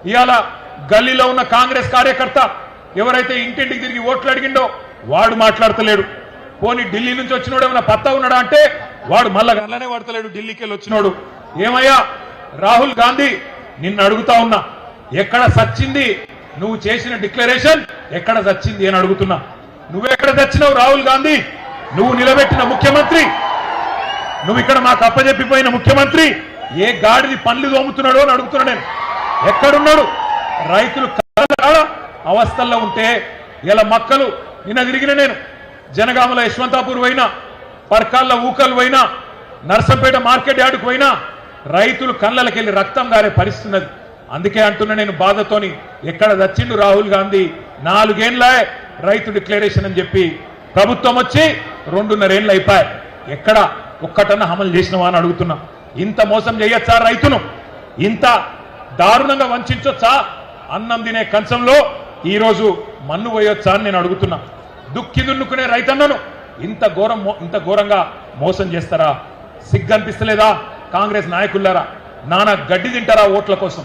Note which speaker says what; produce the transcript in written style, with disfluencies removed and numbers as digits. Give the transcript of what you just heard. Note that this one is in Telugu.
Speaker 1: ఇవాళ గల్లీలో ఉన్న కాంగ్రెస్ కార్యకర్త ఎవరైతే ఇంటింటికి తిరిగి ఓట్లు అడిగిండో వాడు మాట్లాడతలేడు. పోనీ ఢిల్లీ నుంచి వచ్చినోడు ఏమైనా పత్తా ఉన్నాడా అంటే వాడు మళ్ళా గల్లనే పడతలేడు. ఢిల్లీకి వెళ్ళి వచ్చినోడు ఏమయ్యా రాహుల్ గాంధీ నిన్ను అడుగుతా ఉన్నా, ఎక్కడ సచ్చింది నువ్వు చేసిన డిక్లరేషన్, ఎక్కడ సచ్చింది అని అడుగుతున్నా. నువ్వెక్కడ తెచ్చినావు రాహుల్ గాంధీ? నువ్వు నిలబెట్టిన ముఖ్యమంత్రి, నువ్వు ఇక్కడ మాకు అప్పచెప్పిపోయిన ముఖ్యమంత్రి ఏ గాడిది పనులు తోముతున్నాడో అని అడుగుతున్నా. నేను ఎక్కడున్నాడు? రైతులు అవస్థల్లో ఉంటే ఇలా మక్కలు నిన్న తిరిగిన నేను జనగామల యశ్వంతాపూర్ పోయినా, పర్కాల్లో ఊకలు పోయినా, నర్సంపేట మార్కెట్ యార్డుకు పోయినా రైతులు కళ్ళకెళ్ళి రక్తం గారే పరిస్థితున్నది. అందుకే అంటున్నా నేను బాధతోని, ఎక్కడ దచ్చిండు రాహుల్ గాంధీ? 4 ఏళ్లే రైతు డిక్లరేషన్ అని చెప్పి ప్రభుత్వం వచ్చి 2.5 ఏళ్ళు అయిపోయాయి. ఎక్కడ ఒక్కటన్నా అమలు చేసినవా అని అడుగుతున్నా. ఇంత మోసం చేయొచ్చా రైతును? ఇంత దారుణంగా వంచొచ్చా? అన్నం తినే కంచంలో ఈరోజు మన్ను పోయొచ్చా అని నేను అడుగుతున్నా. దుక్కి దున్నుకునే రైతన్నను ఇంత ఘోరంగా మోసం చేస్తారా? సిగ్గనిపిస్తలేదా కాంగ్రెస్ నాయకులారా? నానా గడ్డి తింటారా ఓట్ల కోసం?